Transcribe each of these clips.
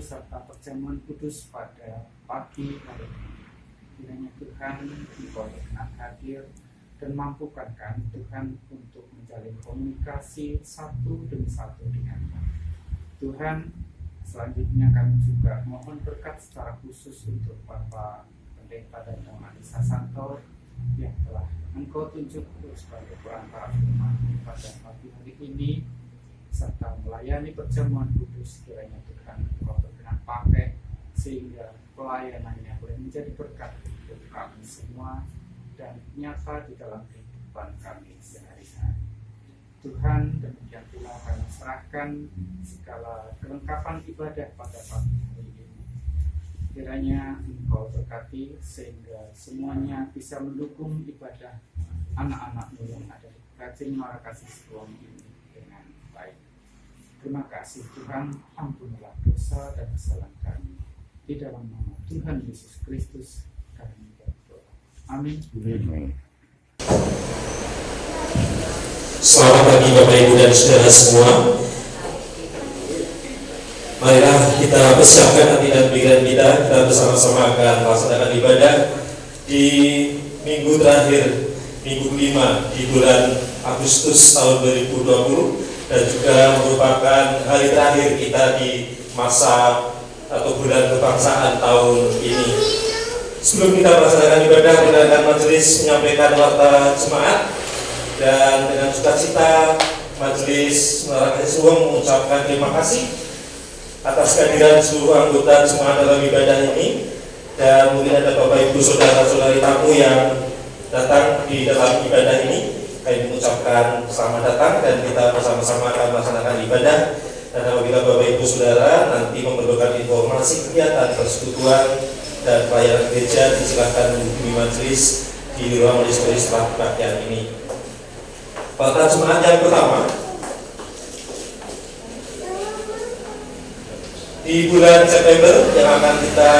serta perjamuan kudus pada pagi hari ini. Kiranya Tuhan Engkau berkenan hadir dan mampukan kami Tuhan untuk menjalin komunikasi satu demi satu dengan kami. Tuhan, selanjutnya kami juga mohon berkat secara khusus untuk Bapak Pendeta dan Marisa Santor yang telah Engkau tunjuk sebagai perantara firman pada pagi hari ini, serta melayani perjamuan kudus. Kiranya Tuhan Engkau berkenan pakai sehingga pelayanannya boleh menjadi berkat untuk kami semua dan nyata di dalam kehidupan kami sehari-hari. Tuhan, demikian pula kami serahkan segala kelengkapan ibadah pada pagi hari ini. Kiranya Engkau berkati sehingga semuanya bisa mendukung ibadah anak-anak-Mu yang ada di Gereja Menara Kasih Setiawan ini dengan baik. Terima kasih Tuhan, ampunilah dosa dan kesalahan kami. Di dalam nama Tuhan Yesus Kristus kami berdoa. Amin. Selamat pagi Bapak Ibu dan Saudara semua. Marilah kita persiapkan hati dan pikiran kita bersama-sama akan melaksanakan ibadah di minggu terakhir, minggu kelima di bulan Agustus tahun 2020 dan juga merupakan hari terakhir kita di masa atau bulan kebangsaan tahun ini. Sebelum kita melaksanakan ibadah, rekan majelis menyampaikan warta jemaat, dan dengan sukacita majelis Menara Kasih Setiawan mengucapkan terima kasih atas kehadiran seluruh anggota jemaat dalam ibadah ini. Dan mungkin ada Bapak Ibu saudara-saudari tamu yang datang di dalam ibadah ini, kami mengucapkan selamat datang dan kita bersama-sama akan melaksanakan ibadah. Dan apabila Bapak Ibu Saudara nanti memerlukan informasi kegiatan persekutuan dan pelayanan gereja, disilakan menghubungi majelis di ruang majelis setelah kebaktian ini. Pada jemaat yang pertama, di bulan September yang akan kita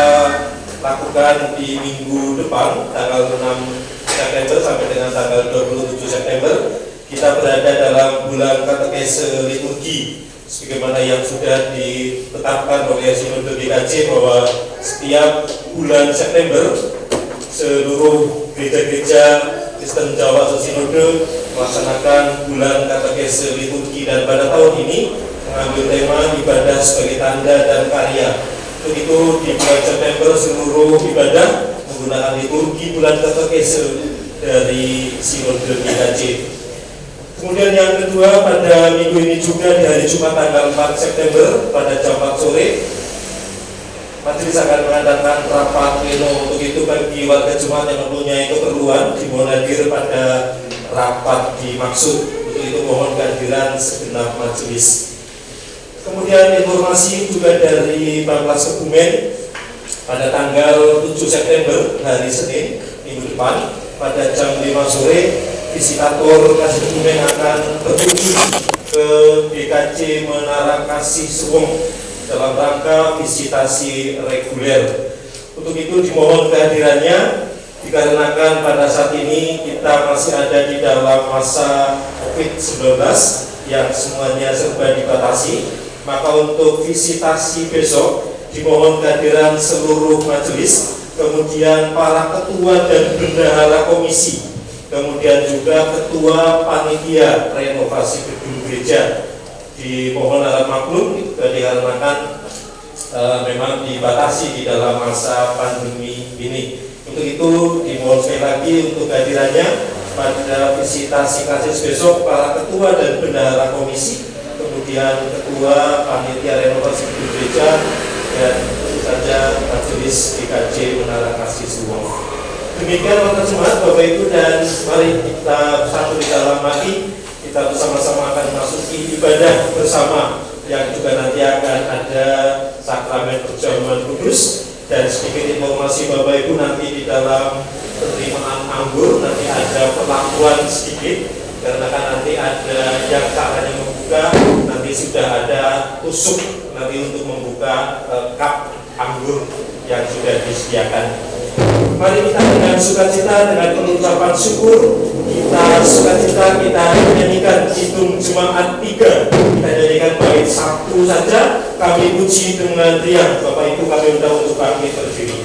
lakukan di minggu depan, tanggal 6 September sampai dengan tanggal 27 September, kita berada dalam bulan katekese liturgi, sebagaimana yang sudah ditetapkan oleh Sinode GKJ bahwa setiap bulan September seluruh gereja-gereja Kristen Jawa Sinode melaksanakan bulan katekese liturgi, dan pada tahun ini mengambil tema ibadah sebagai tanda dan karya. Begitu di bulan September seluruh ibadah menggunakan liturgi bulan katekese dari Sinode GKJ. Kemudian yang kedua, pada minggu ini juga di hari Jumat tanggal 4 September pada jam 4 sore, majelis akan mengadakan rapat pleno. Untuk itu bagi warga Jumat yang mempunyai keperluan dimohon hadir pada rapat dimaksud. Untuk itu mohon kehadiran segenap majelis. Kemudian informasi juga dari Baplas Kebumen pada tanggal 7 September hari Senin minggu depan pada jam 5 sore, visitator Kasih Kebumen akan berkunjung ke GKJ Menara Kasih Setiawan dalam rangka visitasi reguler. Untuk itu dimohon kehadirannya, dikarenakan pada saat ini kita masih ada di dalam masa COVID-19 yang semuanya serba dibatasi. Maka untuk visitasi besok dimohon kehadiran seluruh majelis, kemudian para ketua dan bendahara komisi, kemudian juga ketua panitia renovasi gedung gereja. Dimohon harap maklum dikarenakan memang dibatasi di dalam masa pandemi ini. Untuk itu dimohon sekali lagi untuk kehadirannya pada visitasi kasus besok para ketua dan bendahara komisi, kemudian ketua panitia renovasi gedung gereja, dan tentu saja majelis GKJ Menara Kasih Suwon. Demikian Bapak Jemaat, Bapak Ibu, dan mari kita bersatu di dalam hati, kita bersama-sama akan memasuki ibadah bersama yang juga nanti akan ada sakramen perjamuan kudus. Dan sedikit informasi Bapak Ibu, nanti di dalam penerimaan anggur nanti ada perlakuan sedikit, karena kan nanti ada yang caranya membuka, nanti sudah ada tusuk nanti untuk membuka cup anggur yang sudah disediakan. Mari kita dengan sukacita, dengan pengucapan syukur, kita sukacita, kita nyanyikan Kidung Jemaat 3. Kita nyanyikan bait 1 saja, kami puji dengan riang. Bapak Ibu, kami undang untuk bangkit berdiri.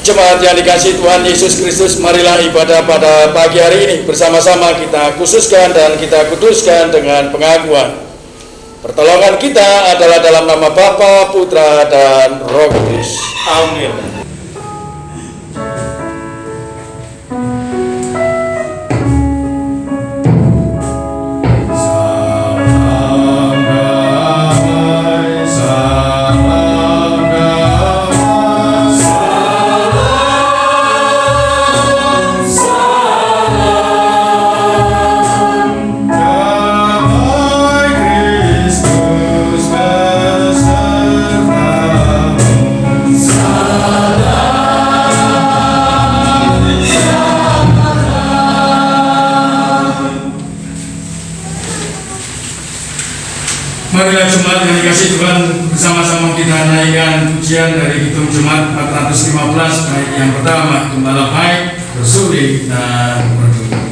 Jemaat yang dikasihi Tuhan Yesus Kristus, marilah ibadah pada pagi hari ini bersama-sama kita khususkan dan kita kuduskan dengan pengakuan. Pertolongan kita adalah dalam nama Bapa, Putra, dan Roh Kudus. Amin. Marilah jemaat yang dikasihi Tuhan, bersama-sama kita naikkan pujian dari Kidung Jemaat 415, bait yang pertama, Gembala Baik, Bersuri dan Berdua.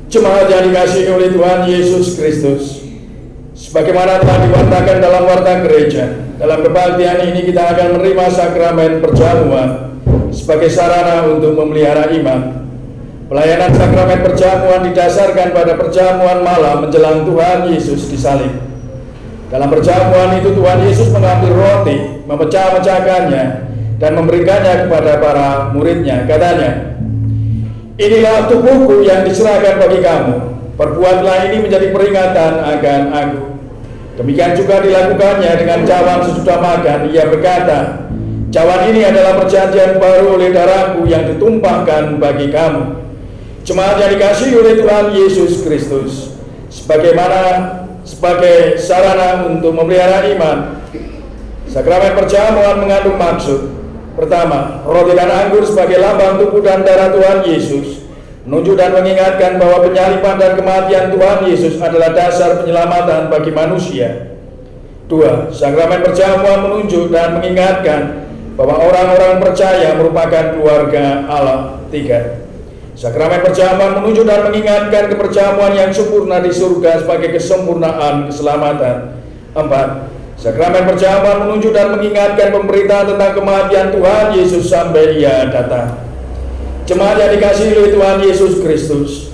Jemaat yang dikasihi oleh Tuhan Yesus Kristus, sebagaimana telah diwartakan dalam warta gereja, dalam kebaktian ini kita akan menerima sakramen perjamuan sebagai sarana untuk memelihara iman. Pelayanan sakramen perjamuan didasarkan pada perjamuan malam menjelang Tuhan Yesus disalib. Dalam perjamuan itu Tuhan Yesus mengambil roti, memecah-mecahkannya, dan memberikannya kepada para muridnya. Katanya, Inilah tubuhku yang diserahkan bagi kamu. Perbuatlah ini menjadi peringatan akan aku. Demikian juga dilakukannya dengan cawan sesudah makan. Ia berkata, cawan ini adalah perjanjian baru oleh darahku yang ditumpahkan bagi kamu. Jemaat yang dikasihi oleh Tuhan Yesus Kristus, sebagai sarana untuk memelihara iman, sakramen perjamuan mengandung maksud. Pertama, roti dan anggur sebagai lambang tubuh dan darah Tuhan Yesus, menunjuk dan mengingatkan bahwa penyaliban dan kematian Tuhan Yesus adalah dasar penyelamatan bagi manusia. Dua, sakramen perjamuan menunjuk dan mengingatkan bahwa orang-orang percaya merupakan keluarga Allah. Tiga, sakramen perjamuan menunjuk dan mengingatkan keperjamuan yang sempurna di surga sebagai kesempurnaan keselamatan. Empat, sakramen perjamuan menunjuk dan mengingatkan pemberitaan tentang kematian Tuhan Yesus sampai Ia datang. Jemaat yang dikasihi oleh Tuhan Yesus Kristus,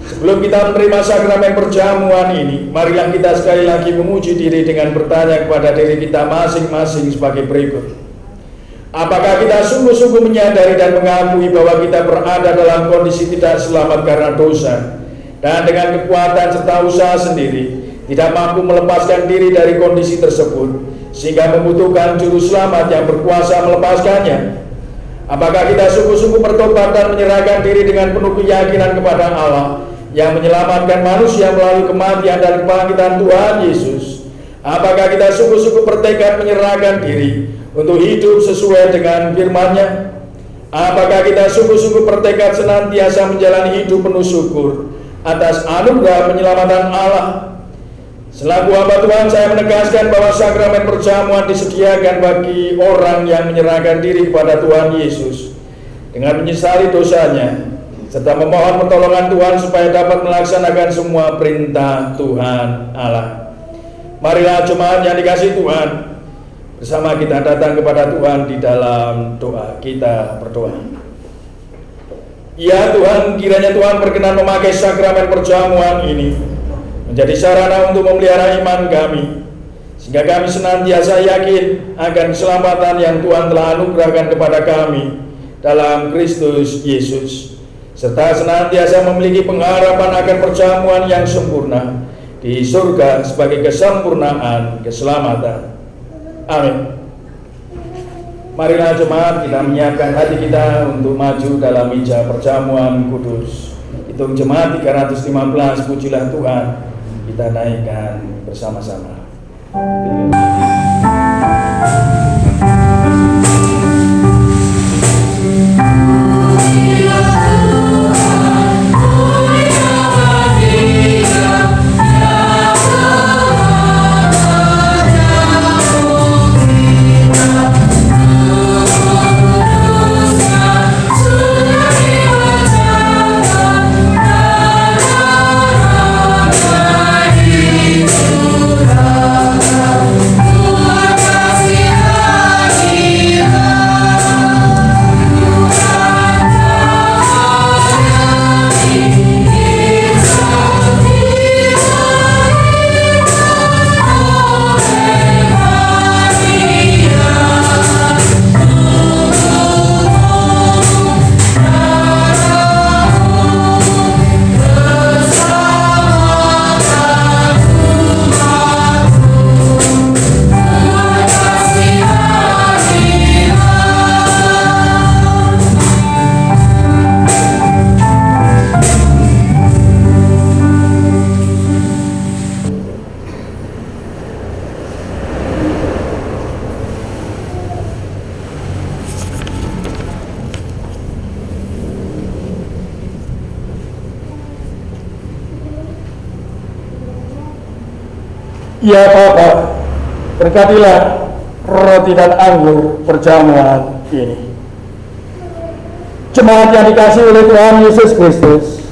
sebelum kita menerima sakramen perjamuan ini, marilah kita sekali lagi memuji diri dengan bertanya kepada diri kita masing-masing sebagai berikut. Apakah kita sungguh-sungguh menyadari dan mengakui bahwa kita berada dalam kondisi tidak selamat karena dosa, dan dengan kekuatan serta usaha sendiri tidak mampu melepaskan diri dari kondisi tersebut, sehingga membutuhkan juru selamat yang berkuasa melepaskannya? Apakah kita sungguh-sungguh bertobat dan menyerahkan diri dengan penuh keyakinan kepada Allah yang menyelamatkan manusia melalui kematian dan kebangkitan Tuhan Yesus? Apakah kita sungguh-sungguh bertekad menyerahkan diri untuk hidup sesuai dengan firman-Nya? Apakah kita sungguh-sungguh bertekad senantiasa menjalani hidup penuh syukur atas anugerah penyelamatan Allah? Selaku hamba Tuhan, saya menegaskan bahwa sakramen perjamuan disediakan bagi orang yang menyerahkan diri kepada Tuhan Yesus dengan menyesali dosanya, serta memohon pertolongan Tuhan supaya dapat melaksanakan semua perintah Tuhan Allah. Marilah jemaat yang dikasihi Tuhan, bersama kita datang kepada Tuhan di dalam doa. Kita berdoa. Ya Tuhan, kiranya Tuhan berkenan memakai sakramen perjamuan ini menjadi sarana untuk memelihara iman kami, sehingga kami senantiasa yakin akan keselamatan yang Tuhan telah anugerahkan kepada kami dalam Kristus Yesus, serta senantiasa memiliki pengharapan akan perjamuan yang sempurna di surga sebagai kesempurnaan keselamatan. Amin. Marilah jemaat kita menyiapkan hati kita untuk maju dalam meja perjamuan kudus. Hitung jemaat 315, pujilah Tuhan. Kita naikkan bersama-sama. Ya Bapa, berkatilah roti dan anggur perjamuan ini. Jemaat yang dikasihi oleh Tuhan Yesus Kristus,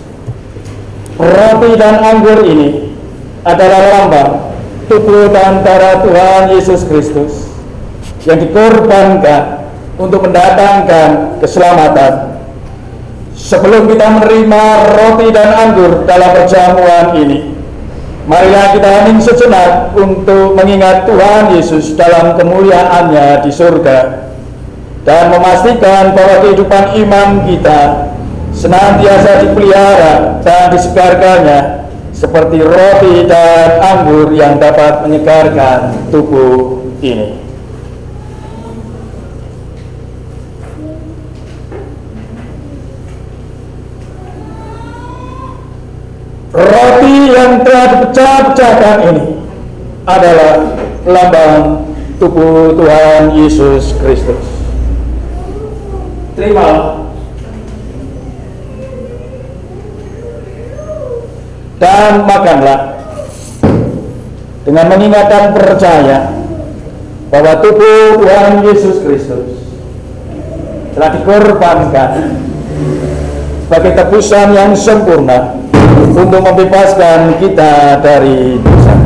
roti dan anggur ini adalah lambang tubuh dan darah Tuhan Yesus Kristus yang dikorbankan untuk mendatangkan keselamatan. Sebelum kita menerima roti dan anggur dalam perjamuan ini, marilah kita hening sejenak untuk mengingat Tuhan Yesus dalam kemuliaan-Nya di surga dan memastikan bahwa kehidupan iman kita senantiasa dipelihara dan disegarkannya seperti roti dan anggur yang dapat menyegarkan tubuh ini. Roti yang telah dipecah-pecahkan ini adalah lambang tubuh Tuhan Yesus Kristus. Terimalah dan makanlah dengan mengingat dan percaya bahwa tubuh Tuhan Yesus Kristus telah dikorbankan sebagai tebusan yang sempurna untuk membebaskan kita dari dosa.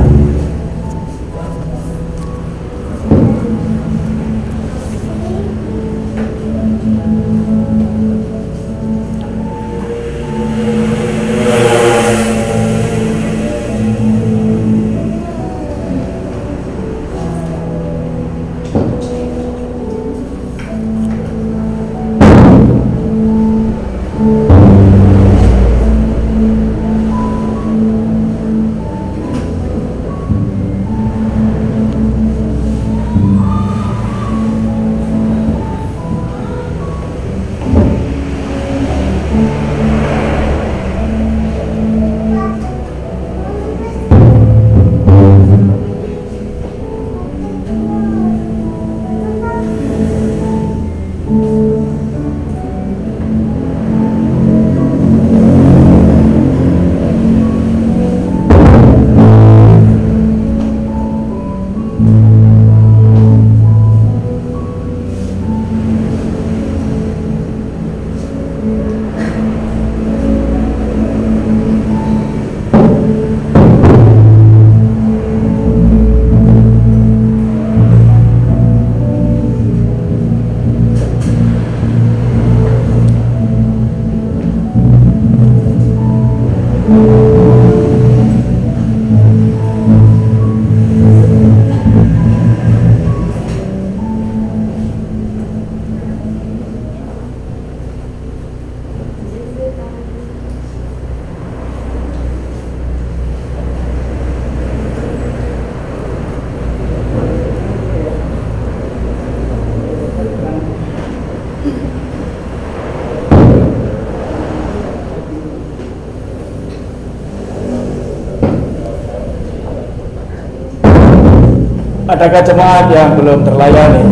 Adakah jemaat yang belum terlayani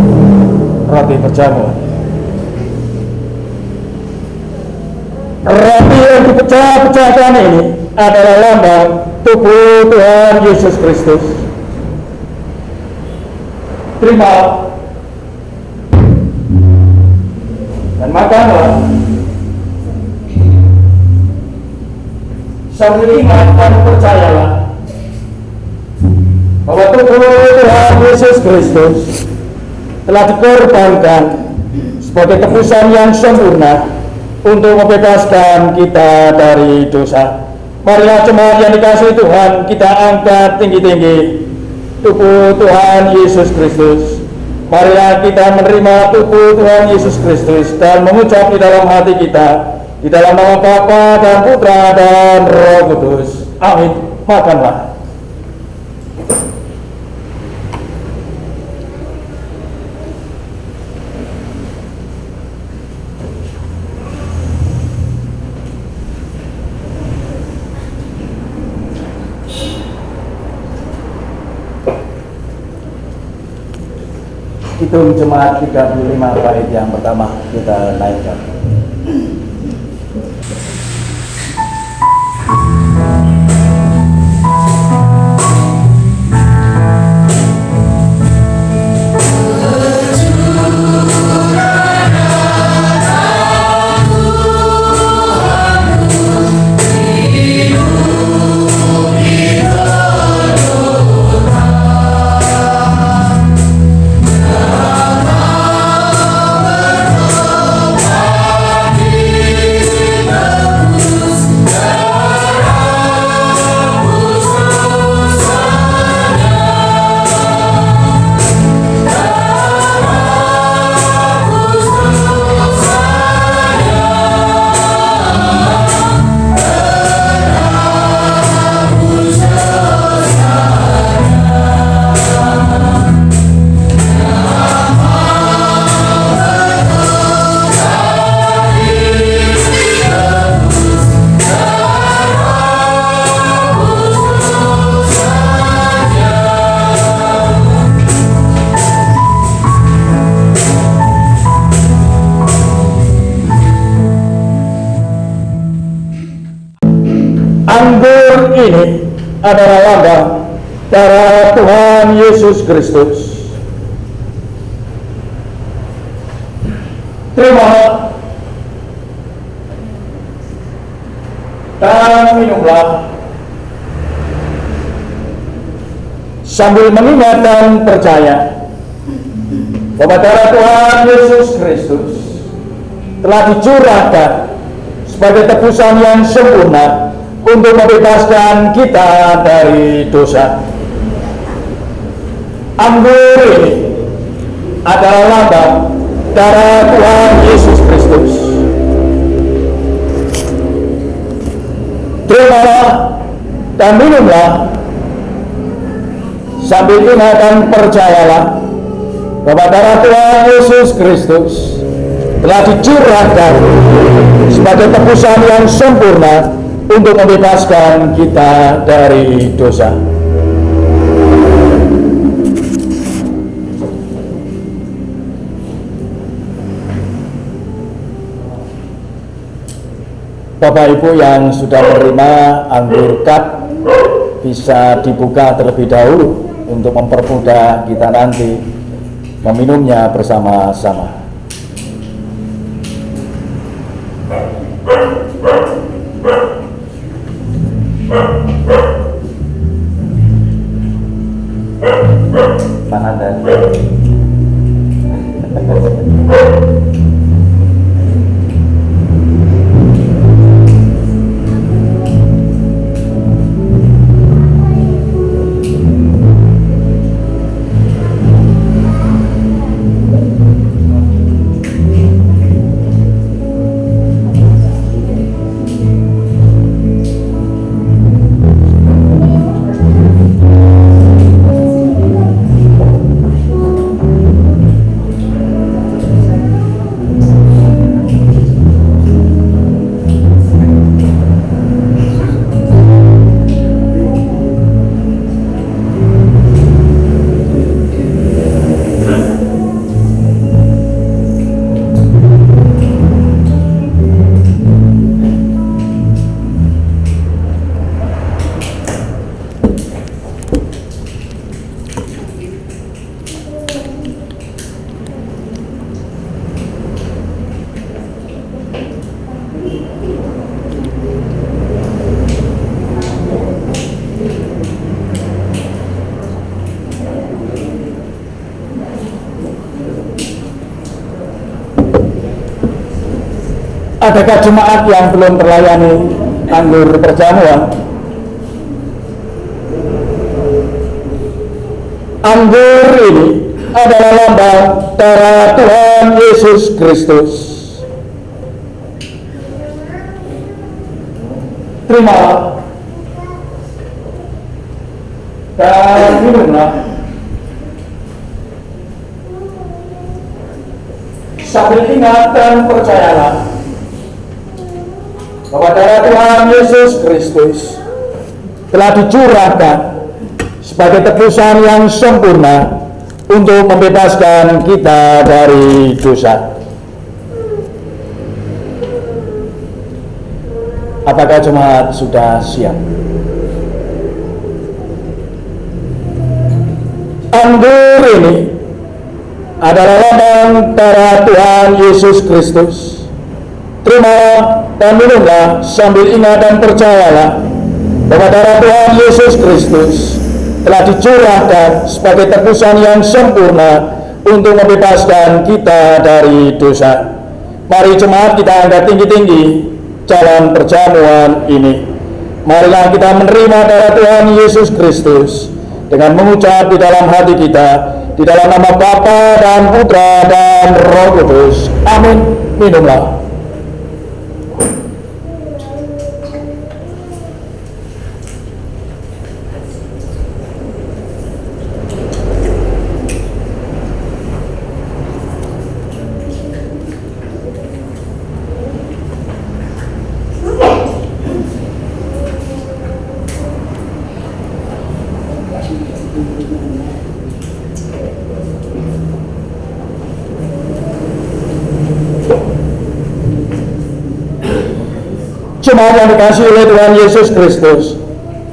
roti perjamuan? Roti yang dipecah-pecahkan ini adalah lambang tubuh Tuhan Yesus Kristus. Terima dan makanlah sambil ingat dan percayalah bahwa tubuh Tuhan Yesus Kristus telah dikorbankan sebagai tebusan yang sempurna untuk membebaskan kita dari dosa. Marilah jemaat yang dikasihi Tuhan, kita angkat tinggi-tinggi tubuh Tuhan Yesus Kristus. Marilah kita menerima tubuh Tuhan Yesus Kristus dan mengucap di dalam hati kita, di dalam nama Bapa dan Putra dan Roh Kudus. Amin. Makanlah. Hitung jemaat 35 bait yang pertama kita naikkan. Bye. Anggur ini adalah lambang darah Tuhan Yesus Kristus. Terimalah dan minumlah sambil mengingat dan percaya bahwa darah Tuhan Yesus Kristus telah dicurahkan sebagai tebusan yang sempurna untuk membebaskan kita dari dosa. Anggur ini adalah lambang darah Tuhan Yesus Kristus. Terimalah dan minumlah sambil ingat dan percayalah bahwa darah Tuhan Yesus Kristus telah dicurahkan sebagai tebusan yang sempurna untuk membebaskan kita dari dosa. Bapak Ibu yang sudah menerima anggur cup bisa dibuka terlebih dahulu untuk mempermudah kita nanti meminumnya bersama-sama. Mana Anda? Adakah jemaat yang belum terlayani anggur perjamuan? Anggur ini adalah lambang darah Tuhan Yesus Kristus. Terimalah dan minumlah sambil ingat dan percayalah bahwa darah Tuhan Yesus Kristus telah dicurahkan sebagai tebusan yang sempurna untuk membebaskan kita dari dosa. Apakah jemaat sudah siap? Anggur ini adalah lambang darah Tuhan Yesus Kristus. Terimalah dan minumlah sambil ingat dan percayalah bahwa darah Tuhan Yesus Kristus telah dicurahkan sebagai tebusan yang sempurna untuk membebaskan kita dari dosa. Mari jemaat kita angkat tinggi-tinggi jalan perjamuan ini. Marilah kita menerima darah Tuhan Yesus Kristus dengan mengucap di dalam hati kita, di dalam nama Bapa dan Putra dan Roh Kudus. Amin. Minumlah. Jemaat yang dikasihi oleh Tuhan Yesus Kristus,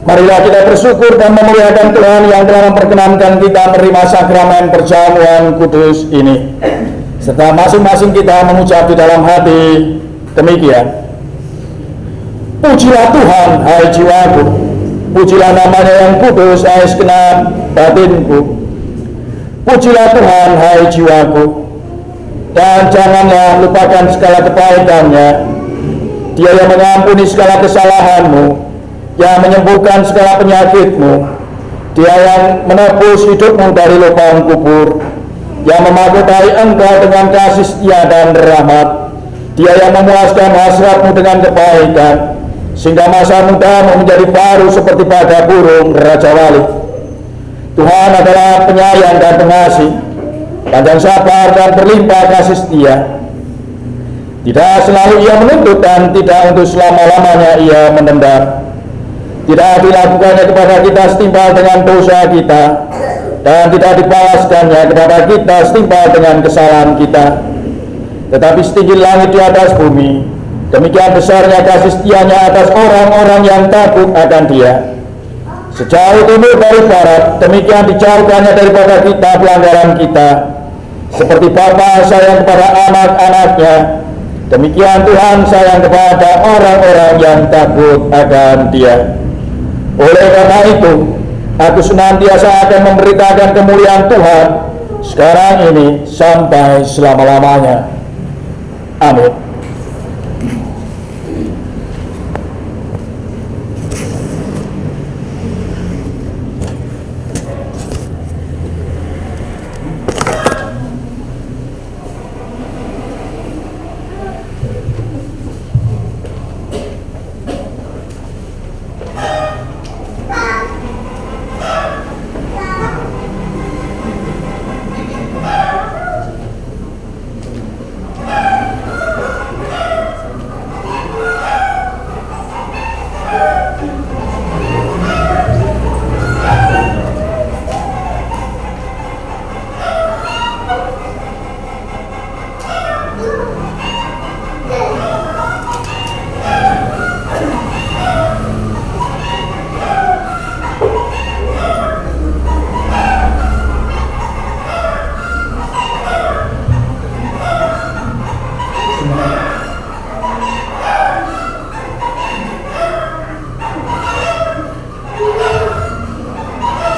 marilah kita bersyukur dan memuliakan Tuhan yang telah memperkenankan kita menerima sakramen perjamuan kudus ini. Serta masing-masing kita mengucap di dalam hati demikian: Pujilah Tuhan, hai jiwaku, pujilah namanya yang kudus, hai segenap batinku. Pujilah Tuhan, hai jiwaku, dan janganlah lupakan segala kebaikannya. Dia yang mengampuni segala kesalahanmu, yang menyembuhkan segala penyakitmu. Dia yang menebus hidupmu dari lubang kubur, yang memahkotai engkau dengan kasih setia dan rahmat. Dia yang memuaskan hasratmu dengan kebaikan, sehingga masa mudamu menjadi baru seperti pada burung Raja Wali. Tuhan adalah penyayang dan pengasih, panjang sabar dan berlimpah kasih setia. Tidak selalu ia menuntut dan tidak untuk selama-lamanya ia menendang. Tidak dilakukannya kepada kita setimpal dengan dosa kita, dan tidak dibalaskannya kepada kita setimpal dengan kesalahan kita. Tetapi setinggi langit di atas bumi, demikian besarnya kasih setianya atas orang-orang yang takut akan Dia. Sejauh timur dari barat, demikian dijauhkannya daripada kita pelanggaran kita. Seperti Bapa sayang kepada anak-anaknya, demikian Tuhan sayang kepada orang-orang yang takut akan Dia. Oleh karena itu, aku senantiasa akan memberitakan kemuliaan Tuhan sekarang ini sampai selama-lamanya. Amin.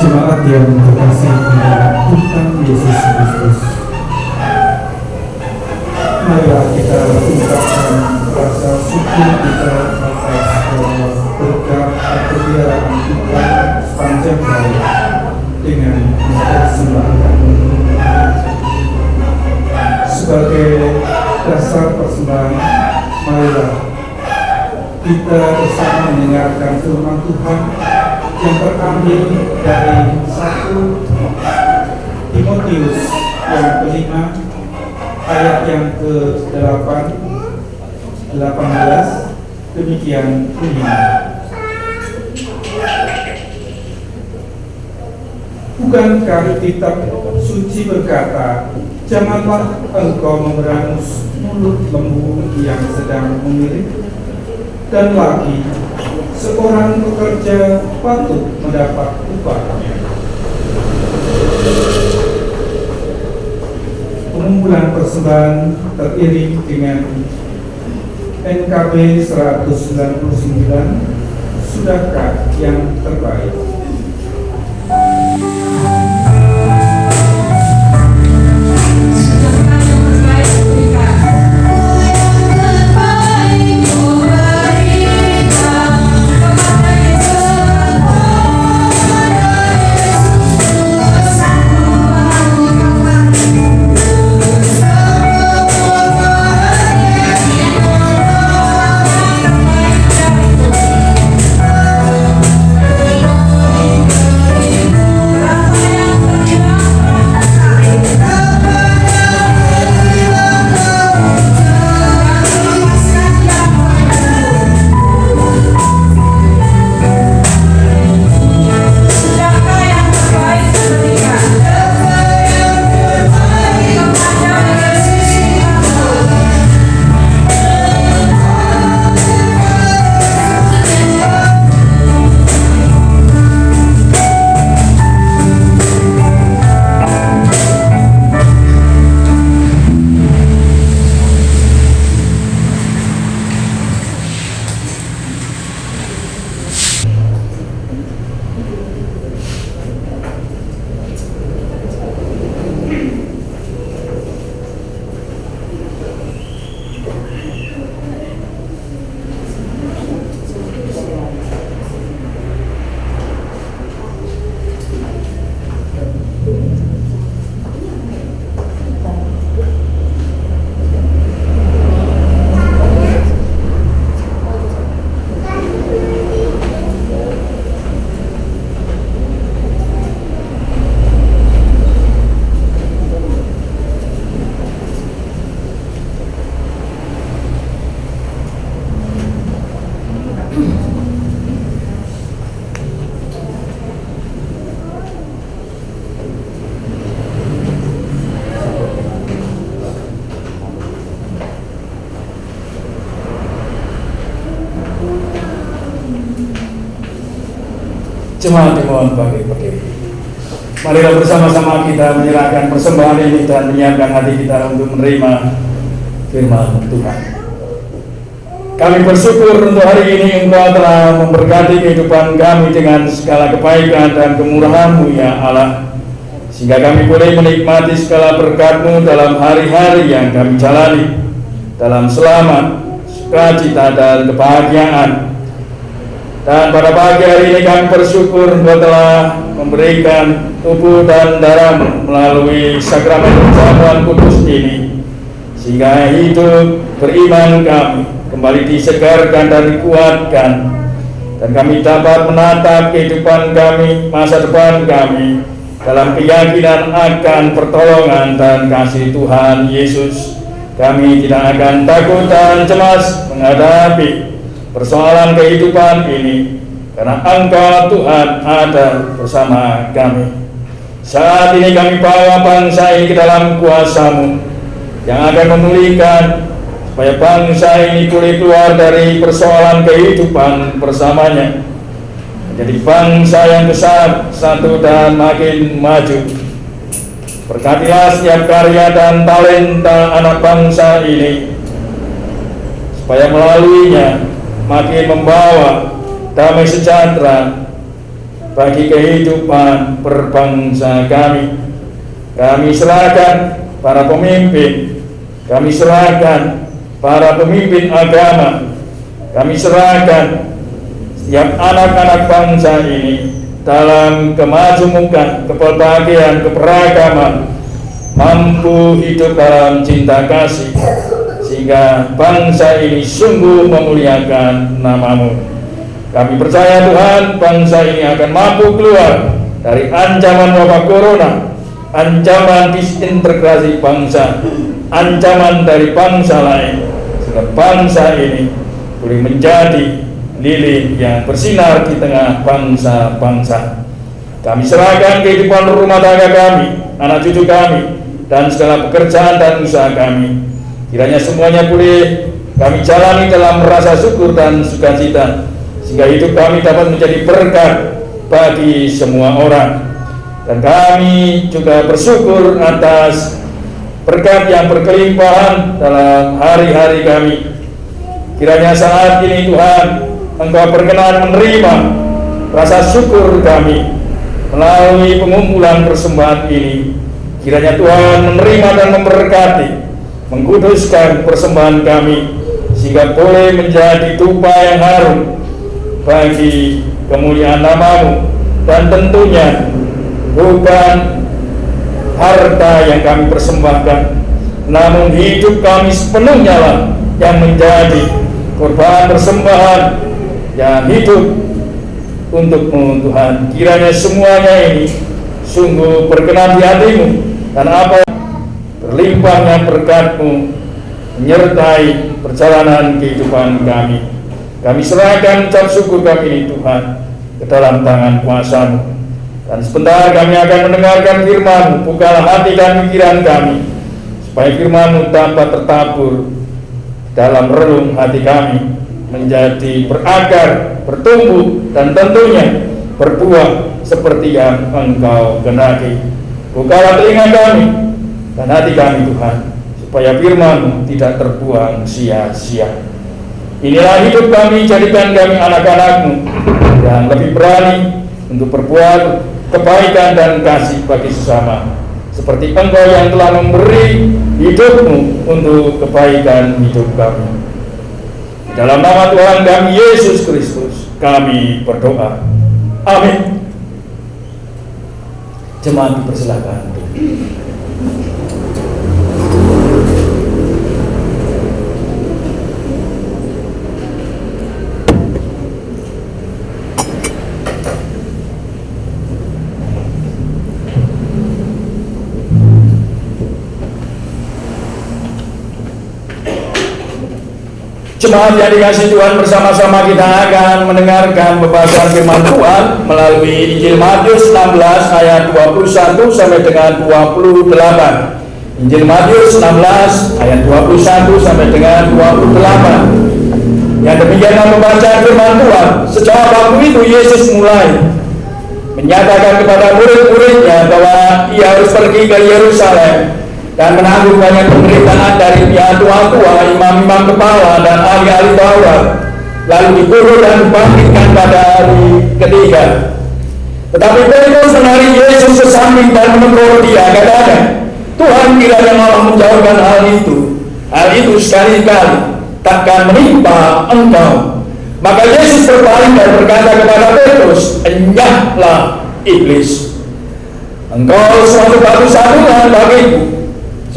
Jemaat yang terkasih kepada Tuhan Yesus Kristus, marilah kita ungkapkan rasa syukur kita atas berkat kebiayaan Tuhan sepanjang hari dengan mempersembahkan. Sebagai dasar persembahan, marilah kita bersama mendengarkan firman Tuhan yang terambil dari 1 Timotius yang kelima ayat yang ke-8, 18, demikian bunyinya. Bukankah kitab suci berkata, janganlah engkau memberangus mulut lembu yang sedang memilih, dan lagi seorang pekerja patut mendapat upahnya. Pengumpulan persembahan teriring dengan NKB 199, Sudahkah yang terbaik. Jemaat dimohon berdiri. Marilah bersama-sama kita menyerahkan persembahan ini dan menyiapkan hati kita untuk menerima firman Tuhan. Kami bersyukur untuk hari ini Engkau telah memberkati kehidupan kami dengan segala kebaikan dan kemurahan-Mu ya Allah, sehingga kami boleh menikmati segala berkat-Mu dalam hari-hari yang kami jalani, dalam selamat, sukacita dan kebahagiaan. Dan pada pagi hari ini kami bersyukur Engkau telah memberikan tubuh dan darah melalui sakramen perjamuan kudus ini, sehingga hidup beriman kami kembali disegarkan dan dikuatkan, dan kami dapat menatap kehidupan kami, masa depan kami dalam keyakinan akan pertolongan dan kasih Tuhan Yesus. Kami tidak akan takut dan cemas menghadapi persoalan kehidupan ini, karena Engkau Tuhan ada bersama kami. Saat ini kami bawa bangsa ini ke dalam kuasa-Mu yang akan memulihkan, supaya bangsa ini boleh keluar dari persoalan kehidupan bersamanya, menjadi bangsa yang besar, satu dan makin maju. Berkatilah setiap karya dan talenta anak bangsa ini, supaya melaluinya makin membawa damai sejahtera bagi kehidupan berbangsa kami. Kami serahkan para pemimpin, kami serahkan para pemimpin agama, kami serahkan setiap anak-anak bangsa ini dalam kemajemukan, kebahagiaan, keberagaman, mampu hidup dalam cinta kasih, sehingga bangsa ini sungguh memuliakan nama-Mu. Kami percaya Tuhan, bangsa ini akan mampu keluar dari ancaman wabah corona, ancaman disintegrasi bangsa, ancaman dari bangsa lain, sehingga bangsa ini boleh menjadi lilin yang bersinar di tengah bangsa-bangsa. Kami serahkan kehidupan rumah tangga kami, anak cucu kami, dan segala pekerjaan dan usaha kami. Kiranya semuanya boleh kami jalani dalam rasa syukur dan sukacita, sehingga hidup kami dapat menjadi berkat bagi semua orang. Dan kami juga bersyukur atas berkat yang berkelimpahan dalam hari-hari kami. Kiranya saat ini Tuhan, Engkau berkenan menerima rasa syukur kami melalui pengumpulan persembahan ini. Kiranya Tuhan menerima dan memberkati, mengkuduskan persembahan kami, sehingga boleh menjadi dupa yang harum bagi kemuliaan nama-Mu, dan tentunya bukan harta yang kami persembahkan, namun hidup kami sepenuhnya lah yang menjadi korban persembahan yang hidup untuk-Mu Tuhan. Kiranya semuanya ini sungguh berkenan di hati-Mu, dan apa berlimpahnya berkat-Mu menyertai perjalanan kehidupan kami. Kami serahkan ucap syukur kami ini Tuhan ke dalam tangan kuasa-Mu, dan sebentar kami akan mendengarkan firman-Mu. Bukalah hati dan pikiran kami, supaya firman-Mu dapat tertabur dalam relung hati kami, menjadi berakar, bertumbuh, dan tentunya berbuah seperti yang Engkau kehendaki. Bukalah telinga kami dan hati kami Tuhan, supaya firman-Mu tidak terbuang sia-sia. Inilah hidup kami, jadikan kami anak-anak-Mu yang lebih berani untuk berbuat kebaikan dan kasih bagi sesama, seperti Engkau yang telah memberi hidup-Mu untuk kebaikan hidup kami. Di dalam nama Tuhan kami Yesus Kristus kami berdoa. Amin. Jemaat dipersilakan. Jemaat yang dikasihi Tuhan, bersama-sama kita akan mendengarkan pembahasan firman Tuhan melalui Injil Matius 16 ayat 21 sampai dengan 28. Injil Matius 16 ayat 21 sampai dengan 28. Yang demikian membaca firman Tuhan. Sejak waktu itu Yesus mulai menyatakan kepada murid-muridnya bahwa ia harus pergi ke Yerusalem dan menanggung banyak penderitaan dari pihak tua-tua, imam-imam kepala, dan ahli-ahli Taurat, lalu dikurung dan dibangkitkan pada hari ketiga. Tetapi Petrus menarik Yesus ke samping dan menegur dia, katanya, Tuhan, kiranya Allah menjauhkan hal itu sekali-kali takkan menimpa engkau. Maka Yesus berpaling dan berkata kepada Petrus, enyahlah iblis, engkau suatu batu sandungan bagiku,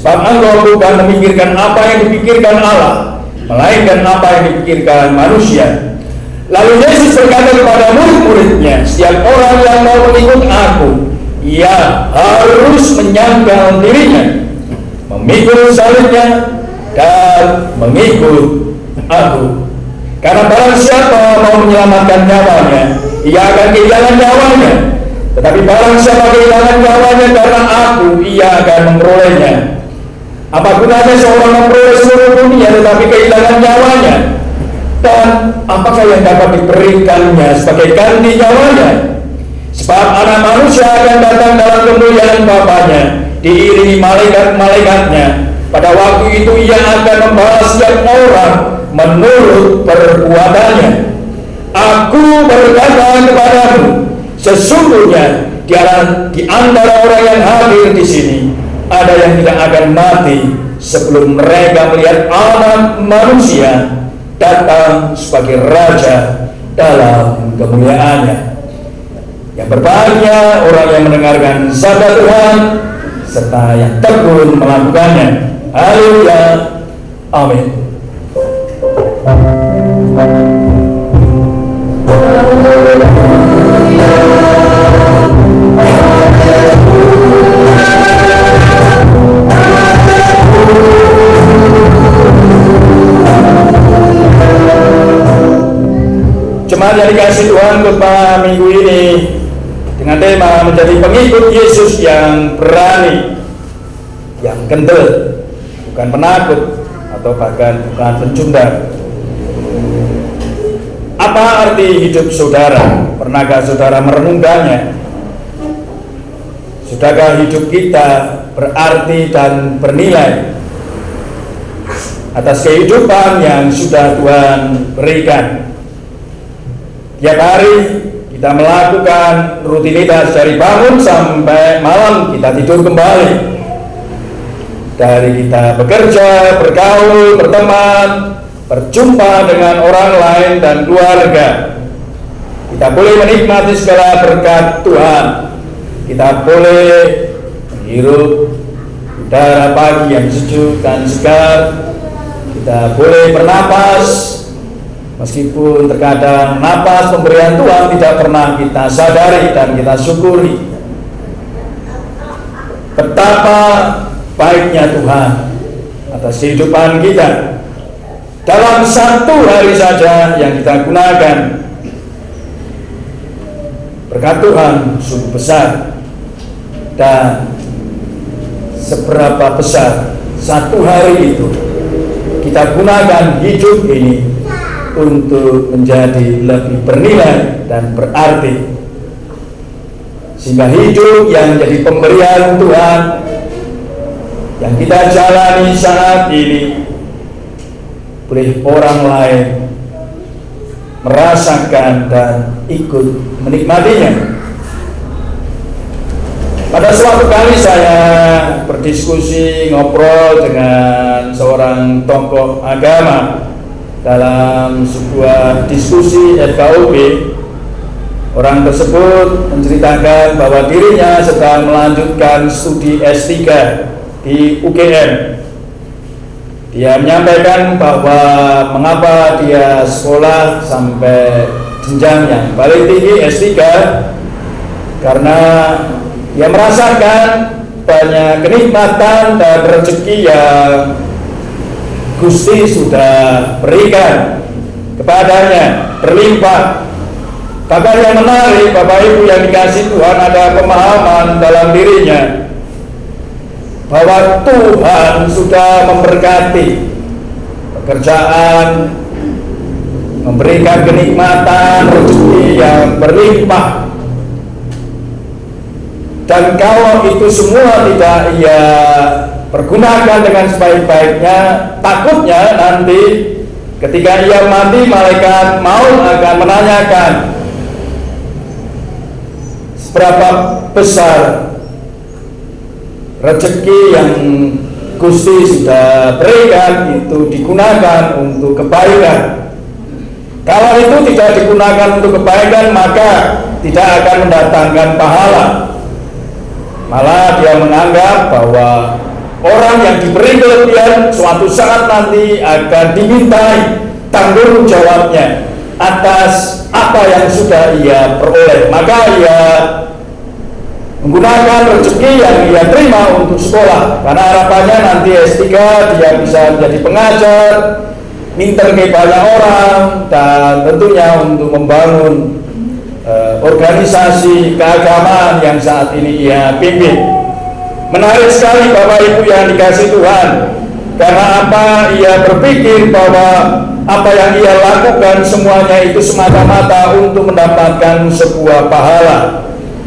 sebab engkau bukan memikirkan apa yang dipikirkan Allah, melainkan apa yang dipikirkan manusia. Lalu Yesus berkata kepada murid-muridnya, setiap orang yang mau mengikut aku, ia harus menyangkal dirinya, memikul salibnya, dan mengikut aku. Karena barang siapa mau menyelamatkan nyawanya, ia akan kehilangan nyawanya. Tetapi barang siapa kehilangan nyawanya karena aku, ia akan memperolehnya. Apa gunanya seorang memperoleh seluruh dunia tetapi kehilangan nyawanya? Dan apakah yang dapat diberikannya sebagai ganti nyawanya? Sebab Anak Manusia akan datang dalam kemuliaan Bapanya, diiringi malaikat-malaikatnya. Pada waktu itu ia akan membalas setiap orang menurut perbuatannya. Aku berkata kepadamu, sesungguhnya di antara orang yang hadir di sini ada yang tidak akan mati sebelum mereka melihat Anak Manusia datang sebagai Raja dalam kemuliaannya. Yang berbahagia orang yang mendengarkan sabda Tuhan serta yang tekun melakukannya. Haleluya. Amin. Jemaat yang dikasihi Tuhan, khotbah minggu ini dengan tema menjadi pengikut Yesus yang berani, yang kendel, bukan penakut atau bahkan bukan pencundang. Apa arti hidup saudara? Pernahkah saudara merenungkannya? Sudahkah hidup kita berarti dan bernilai atas kehidupan yang sudah Tuhan berikan? Tiap hari kita melakukan rutinitas dari bangun sampai malam kita tidur kembali. Dari kita bekerja, bergaul, berteman, berjumpa dengan orang lain dan keluarga, kita boleh menikmati segala berkat Tuhan. Kita boleh menghirup udara pagi yang sejuk dan segar. Kita boleh bernapas, meskipun terkadang napas pemberian Tuhan tidak pernah kita sadari dan kita syukuri. Betapa baiknya Tuhan atas kehidupan kita. Dalam satu hari saja yang kita gunakan, berkat Tuhan sungguh besar. Dan seberapa besar satu hari itu kita gunakan hidup ini untuk menjadi lebih bernilai dan berarti, sehingga hidup yang jadi pemberian Tuhan yang kita jalani saat ini boleh orang lain merasakan dan ikut menikmatinya. Pada suatu kali saya berdiskusi, ngobrol dengan seorang tokoh agama dalam sebuah diskusi FKUB. Orang tersebut menceritakan bahwa dirinya sedang melanjutkan studi S3 di UGM. Dia menyampaikan bahwa mengapa dia sekolah sampai jenjang yang paling tinggi S3, karena dia merasakan banyak kenikmatan dan rezeki yang Gusti sudah berikan kepadanya berlimpah. Bahkan yang menarik, Bapak Ibu yang dikasihi Tuhan, ada pemahaman dalam dirinya bahwa Tuhan sudah memberkati pekerjaan, memberikan kenikmatan, rezeki yang berlimpah. Dan kalau itu semua tidak ia pergunakan dengan sebaik-baiknya, takutnya nanti ketika ia mati, malaikat maut akan menanyakan seberapa besar rezeki yang Gusti sudah berikan itu digunakan untuk kebaikan. Kalau itu tidak digunakan untuk kebaikan, maka tidak akan mendatangkan pahala. Malah dia menganggap bahwa orang yang diberi kelebihan suatu saat nanti akan dimintai tanggung jawabnya atas apa yang sudah ia peroleh. Maka ia menggunakan rezeki yang ia terima untuk sekolah, karena harapannya nanti S3 dia bisa menjadi pengajar, minter ke banyak orang, dan tentunya untuk membangun organisasi keagamaan yang saat ini ia pimpin. Menarik sekali Bapak Ibu yang dikasih Tuhan, karena apa? Ia berpikir bahwa apa yang ia lakukan semuanya itu semata-mata untuk mendapatkan sebuah pahala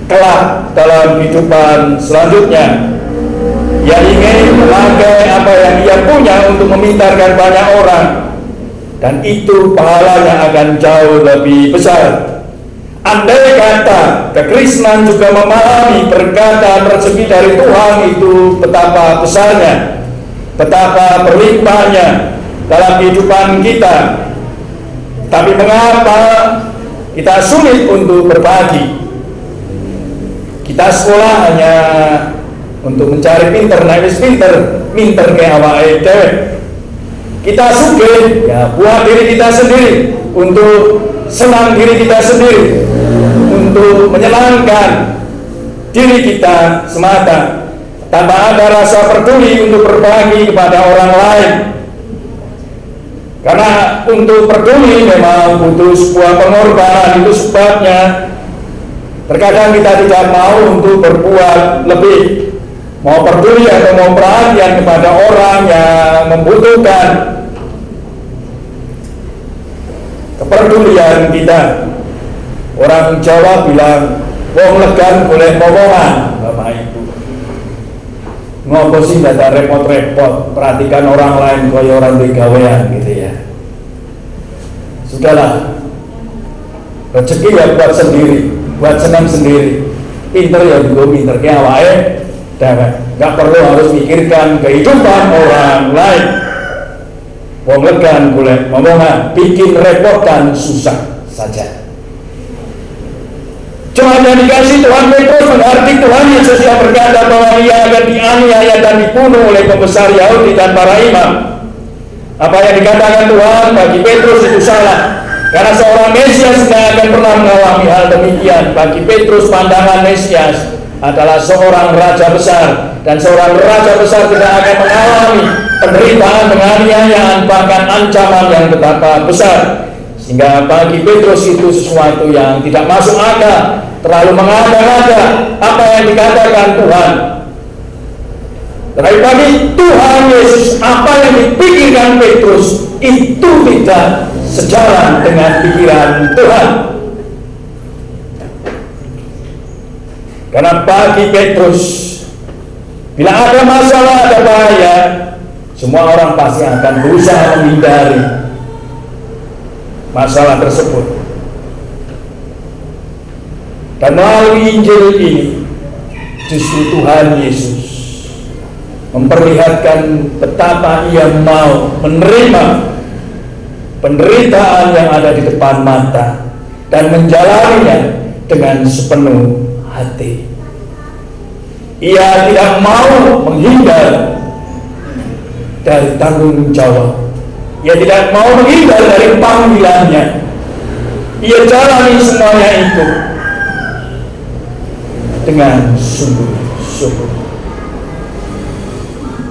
kelak dalam kehidupan selanjutnya. Ia ingin memakai apa yang ia punya untuk memintarkan banyak orang, dan itu pahalanya akan jauh lebih besar. Andai kata kekristenan juga memahami perkataan rezeki dari Tuhan itu betapa besarnya, betapa berlimpahnya dalam kehidupan kita, tapi mengapa kita sulit untuk berbagi? Kita sekolah hanya untuk mencari pinter, naik pinter ke awake dhewe. Kita sugih ya buat diri kita sendiri, untuk senang diri kita sendiri, untuk menyenangkan diri kita semata, tanpa ada rasa peduli untuk berbagi kepada orang lain. Karena untuk peduli memang butuh sebuah pengorbanan. Itu sebabnya terkadang kita tidak mau untuk berbuat lebih, mau peduli atau mau perhatian kepada orang yang membutuhkan kepedulian kita. Orang Jawa bilang, wong legan boleh ngomongan, Bapak Ibu. Ngopo sih tidak repot-repot, perhatikan orang lain kaya orang digawean gitu ya. Sudahlah, rezeki ya buat sendiri, buat senang sendiri. Pinter ya juga pinter ke awake, nggak perlu harus mikirkan kehidupan orang lain. Wong legan boleh ngomongan, bikin repot dan susah saja. Cuma yang dikasih Tuhan Petrus mengerti Tuhan Yesus yang berkata bahwa ia akan dianiaya dan dibunuh oleh pembesar Yahudi dan para imam. Apa yang dikatakan Tuhan bagi Petrus itu salah, karena seorang Mesias tidak akan pernah mengalami hal demikian. Bagi Petrus pandangan Mesias adalah seorang raja besar, dan seorang raja besar tidak akan mengalami penderitaan, penganiayaan, bahkan ancaman yang betapa besar. Sehingga bagi Petrus itu sesuatu yang tidak masuk akal, terlalu mengada-ngada apa yang dikatakan Tuhan. Tetapi bagi Tuhan Yesus, apa yang dipikirkan Petrus itu tidak sejalan dengan pikiran Tuhan. Karena bagi Petrus, bila ada masalah, ada bahaya, semua orang pasti akan berusaha menghindari masalah tersebut. Dan melalui Injil ini, justru Tuhan Yesus memperlihatkan betapa ia mau menerima penderitaan yang ada di depan mata dan menjalaninya dengan sepenuh hati. Ia tidak mau menghindar dari tanggung jawab. Ia tidak mau menghindar dari panggilannya. Ia jalani semuanya itu dengan sungguh-sungguh.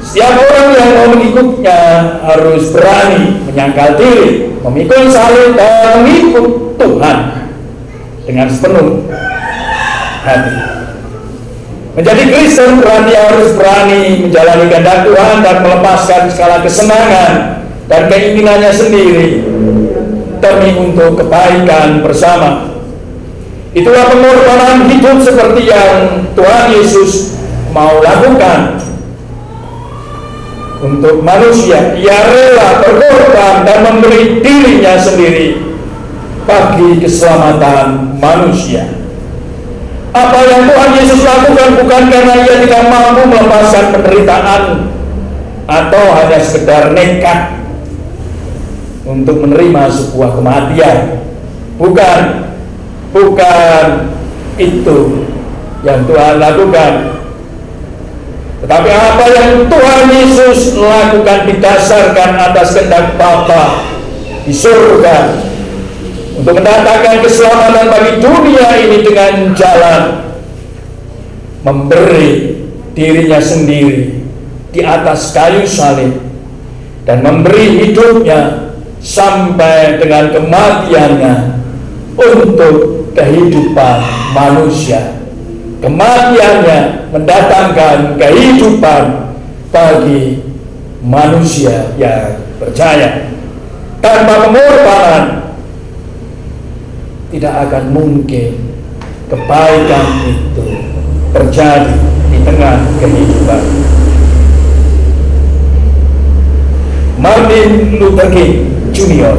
Setiap orang yang mau mengikutnya harus berani menyangkal diri, memikul salib dan mengikut Tuhan dengan sepenuh hati. Menjadi Kristen berarti harus berani menjalani kehendak Tuhan dan melepaskan segala kesenangan dan keinginannya sendiri demi untuk kebaikan bersama. Itulah pengorbanan hidup seperti yang Tuhan Yesus mau lakukan untuk manusia. Ia rela berkorban dan memberi dirinya sendiri bagi keselamatan manusia. Apa yang Tuhan Yesus lakukan bukan karena ia tidak mampu melepaskan penderitaan atau hanya sekedar nekat untuk menerima sebuah kematian. Bukan itu yang Tuhan lakukan. Tetapi apa yang Tuhan Yesus lakukan didasarkan atas kehendak Bapa di surga untuk mendatangkan keselamatan bagi dunia ini dengan jalan memberi dirinya sendiri di atas kayu salib dan memberi hidupnya sampai dengan kematiannya untuk kehidupan manusia. Kematiannya mendatangkan kehidupan bagi manusia yang percaya. Tanpa pengorbanan tidak akan mungkin kebaikan itu terjadi di tengah kehidupan. Martin Luther King Jr.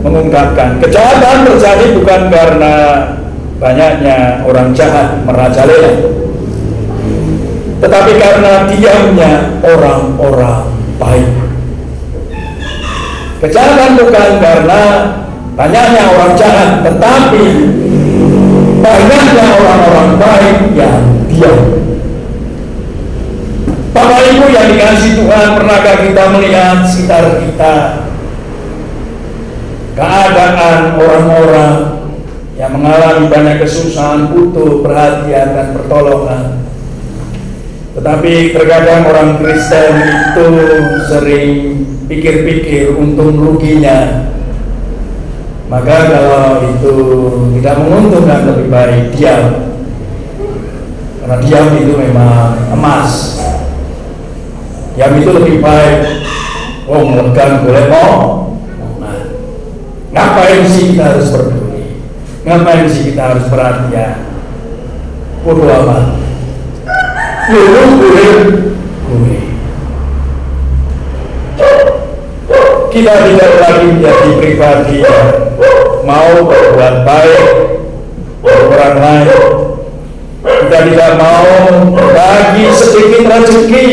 mengungkapkan, kejahatan terjadi bukan karena banyaknya orang jahat merajalela, tetapi karena diamnya orang-orang baik. Kejahatan bukan karena banyaknya orang jahat, tetapi banyaknya orang-orang baik yang diam. Bapak Ibu yang dikasihi Tuhan, pernahkah kita melihat sekitar kita keadaan orang-orang yang mengalami banyak kesusahan, butuh perhatian dan pertolongan? Tetapi terkadang orang Kristen itu sering pikir-pikir untung ruginya. Maka kalau itu tidak menguntungkan, lebih baik diam. Karena diam itu memang emas. Diam itu lebih baik. Oh, melegan boleh mau. Nah, ngapain sih kita harus peduli? Ngapain sih kita harus perhatian? Bodoh amat. Gue. Kita tidak lagi menjadi pribadi yang mau berbuat baik untuk orang lain. Kita tidak mau berbagi sedikit rezeki.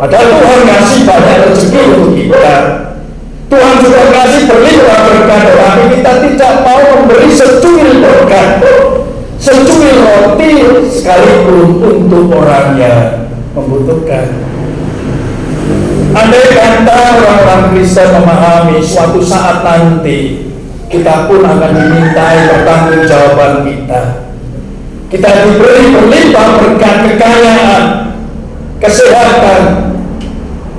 Padahal Tuhan ngasih banyak rezeki untuk kita. Tuhan juga ngasih berlimpah berkat, tetapi kita tidak mau memberi secuil berkat, secuil roti sekalipun untuk orang yang membutuhkan. Andai kata orang-orang Kristen memahami suatu saat nanti kita pun akan dimintai pertanggungjawaban kita. Kita diberi berlimpah berkat, kekayaan, kesehatan,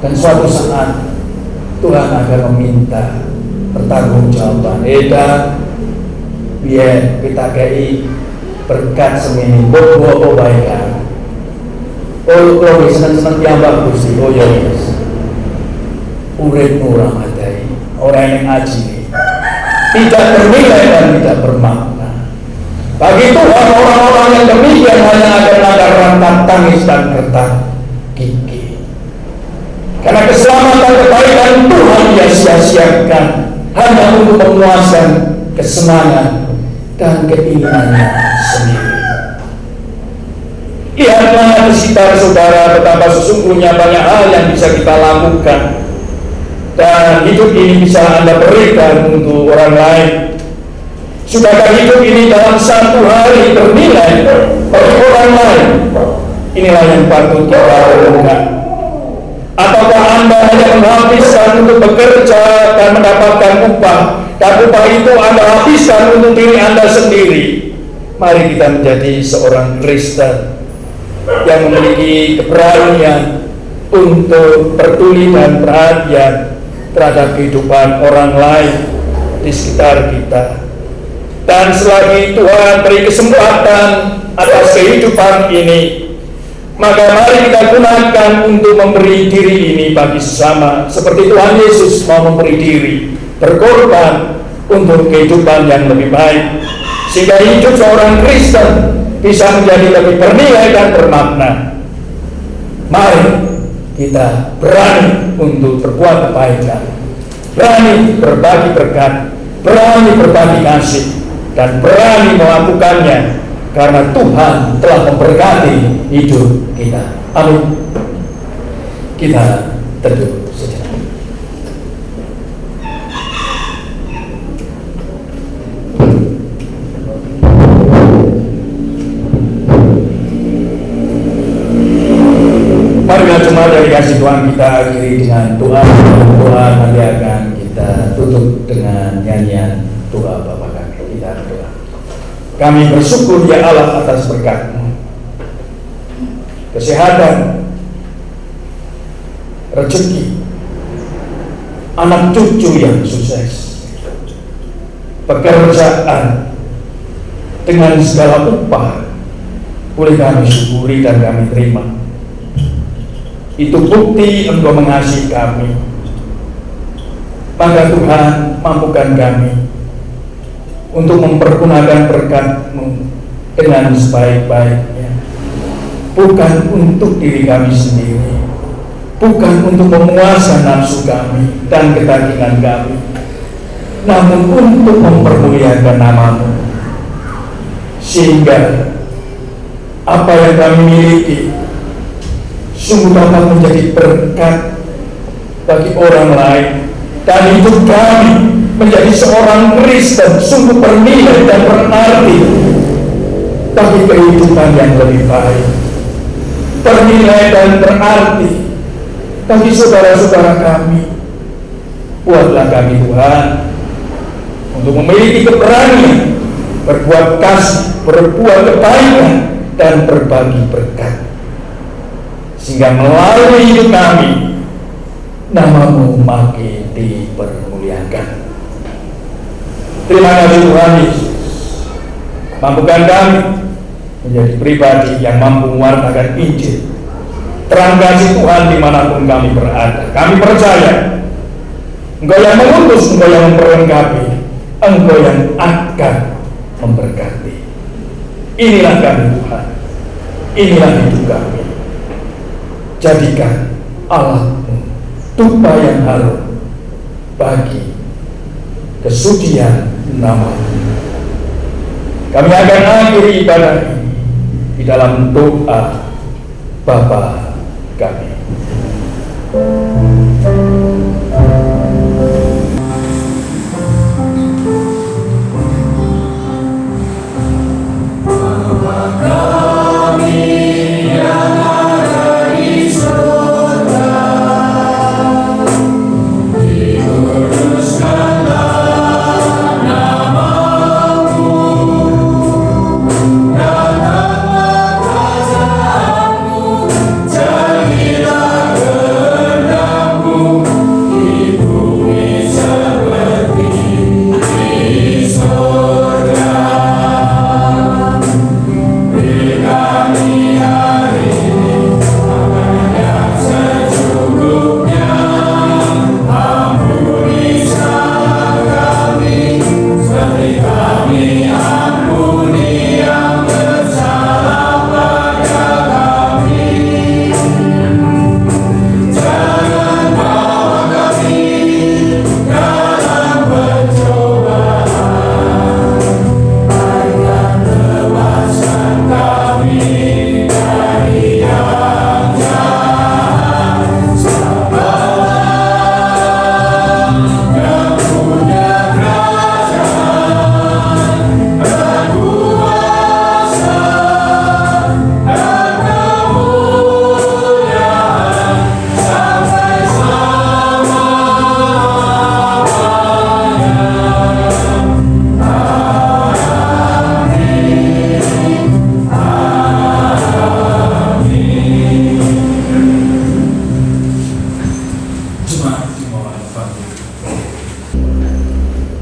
dan suatu saat Tuhan akan meminta pertanggungjawaban. Biar kita kei berkat semini buat kebaikan. Oh, senang-senang yang bagus sih. Oh ya, uripmu orang adai, orang yang aji, tidak bernilai dan tidak bermakna. Bagi Tuhan, orang-orang yang demikian hanya akan ada rantang tangis dan gertak gigi. Karena keselamatan kebaikan Tuhan dia sia-siakan hanya untuk memuaskan kesenangan dan keinginannya sendiri. Lihatlah di sekitar saudara betapa sesungguhnya banyak hal yang bisa kita lakukan, dan hidup ini bisa Anda berikan untuk orang lain. Sudahkah hidup ini dalam satu hari bernilai bagi orang lain? Inilah yang patut kita renungkan. Ataukah Anda hanya menghabiskan untuk bekerja dan mendapatkan upah, dan upah itu Anda habiskan untuk diri Anda sendiri? Mari kita menjadi seorang Kristen yang memiliki keberanian untuk peduli dan perhatian terhadap kehidupan orang lain di sekitar kita. Dan selagi Tuhan beri kesempatan atas kehidupan ini, maka mari kita gunakan untuk memberi diri ini bagi sesama, seperti Tuhan Yesus mau memberi diri, berkorban untuk kehidupan yang lebih baik. sehingga hidup seorang Kristen bisa menjadi lebih bernilai dan bermakna. Mari kita berani untuk berbuat kebaikan, berani berbagi berkat, berani berbagi kasih, dan berani melakukannya karena Tuhan telah memberkati hidup kita. Amin. Kita teduh sejenak. Marilah jemaat dari kasih Tuhan kita akhiri dengan doa. Doa nanti akan kita tutup dengan nyanyian doa Bapa kami. Kita berdoa. Kami bersyukur ya Allah atas berkat-Mu, kesehatan, rezeki, anak cucu yang sukses, pekerjaan dengan segala upah boleh kami syukuri dan kami terima. Itu bukti Engkau mengasihi kami. Maka Tuhan, mampukan kami untuk mempergunakan berkat-Mu dengan sebaik-baiknya, bukan untuk diri kami sendiri, bukan untuk memuaskan nafsu kami dan ketagihan kami, namun untuk mempermuliakan nama-Mu, sehingga apa yang kami miliki sungguh dapat menjadi berkat bagi orang lain, dan hidup kami menjadi seorang Kristen sungguh bernilai dan berarti bagi kehidupan yang lebih baik, bernilai dan berarti bagi saudara-saudara kami. Buatlah kami Tuhan untuk memiliki keberanian berbuat kasih, berbuat kebaikan, dan berbagi berkat, sehingga melalui hidup kami nama-Mu makin dipermuliakan. Terima kasih Tuhan Yesus, mampukan kami menjadi pribadi yang mampu mewartakan Injil, terang kasih Tuhan dimanapun kami berada. Kami percaya Engkau yang mengutus, Engkau yang memperlengkapi, Engkau yang akan memberkati. Inilah kami Tuhan, inilah hidup kami. Jadikan Allah-Mu tupa yang harum bagi kesucian nama-Mu. Kami akan akhiri ibadah ini di dalam doa Bapa kami.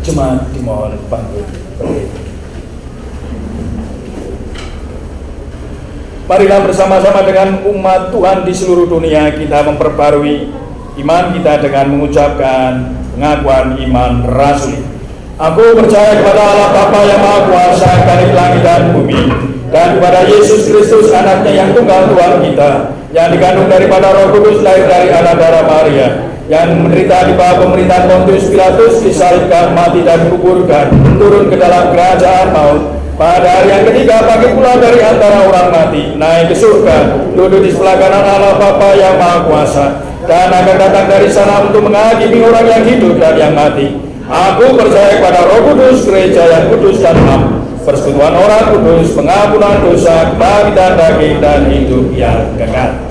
Jemaat dimohon bangkit berdiri. Marilah bersama-sama dengan umat Tuhan di seluruh dunia kita memperbarui iman kita dengan mengucapkan pengakuan iman rasuli. Aku percaya kepada Allah Bapa yang Maha Kuasa, Khalik langit dan bumi, dan kepada Yesus Kristus, anaknya yang tunggal Tuhan kita, yang dikandung daripada Roh Kudus, lahir dari anak darah Maria, yang menderita di bawah pemerintahan Pontius Pilatus, disalibkan, mati dan dikuburkan, turun ke dalam kerajaan maut. Pada hari yang ketiga bangkit pula dari antara orang mati, naik ke surga, duduk di sebelah kanan Allah Bapa yang Maha Kuasa, dan akan datang dari sana untuk menghakimi orang yang hidup dan yang mati. Aku percaya kepada Roh Kudus, gereja yang kudus dan am, persekutuan orang kudus, pengampunan dosa, kebangkitan daging, dan hidup yang kekal.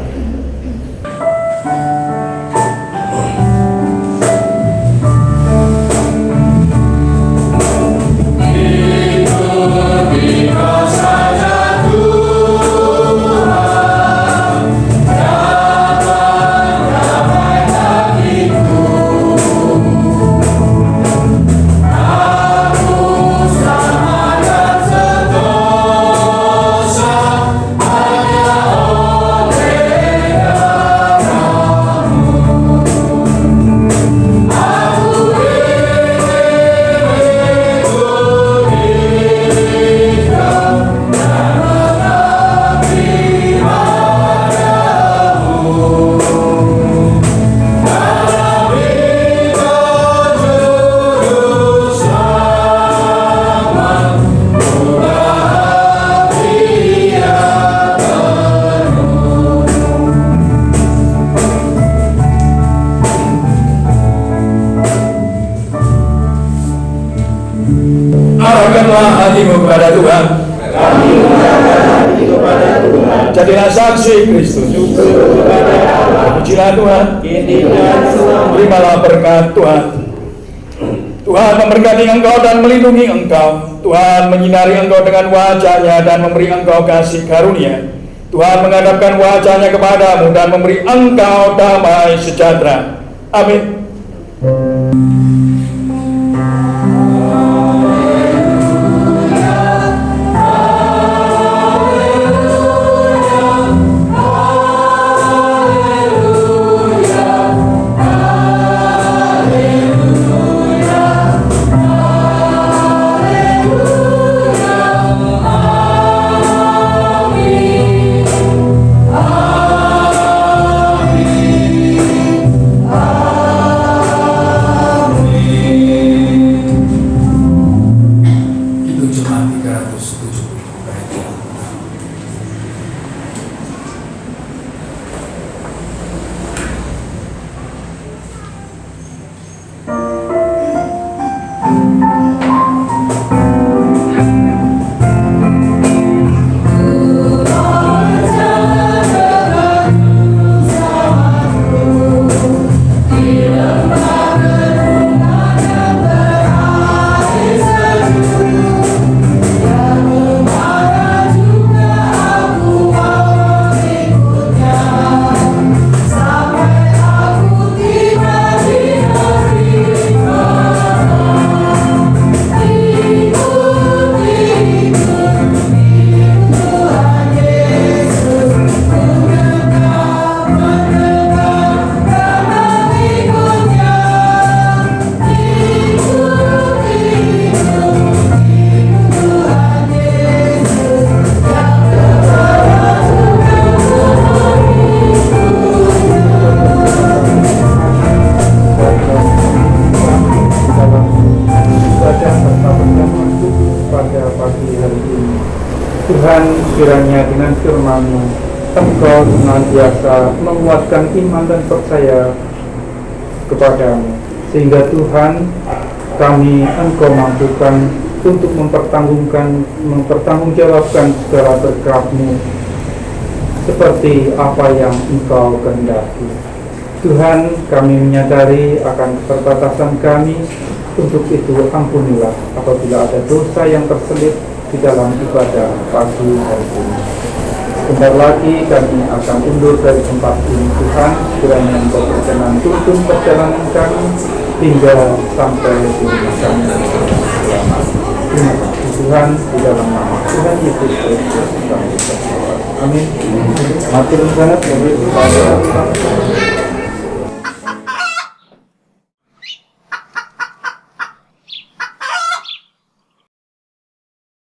Arahkanlah hatimu kepada Tuhan. Jadilah saksi Kristus. Pujilah Tuhan. Terimalah berkat Tuhan. Tuhan memberkati engkau dan melindungi engkau. Tuhan menyinari engkau dengan wajah-Nya dan memberi engkau kasih karunia. Tuhan menghadapkan wajah-Nya kepadamu dan memberi engkau damai sejahtera. Amin. Tuhan, kiranya dengan firman-Mu Engkau senantiasa menguatkan iman dan percaya kepadamu, sehingga Tuhan kami Engkau mampukan untuk mempertanggungjawabkan segala berkat-Mu seperti apa yang Engkau kehendaki. Tuhan, kami menyadari akan keterbatasan kami. Untuk itu ampunilah apabila ada dosa yang terselip di dalam ibadah pagi hari ini. Sebentar lagi kami akan undur dari tempat ini. Tuhan, kiranya Engkau berkenan tuntun perjalanan kami hingga sampai di rumah kami. Terima kasih Tuhan, di dalam nama Tuhan Yesus Kristus kami berdoa. Amin. Matur nuwun sangat.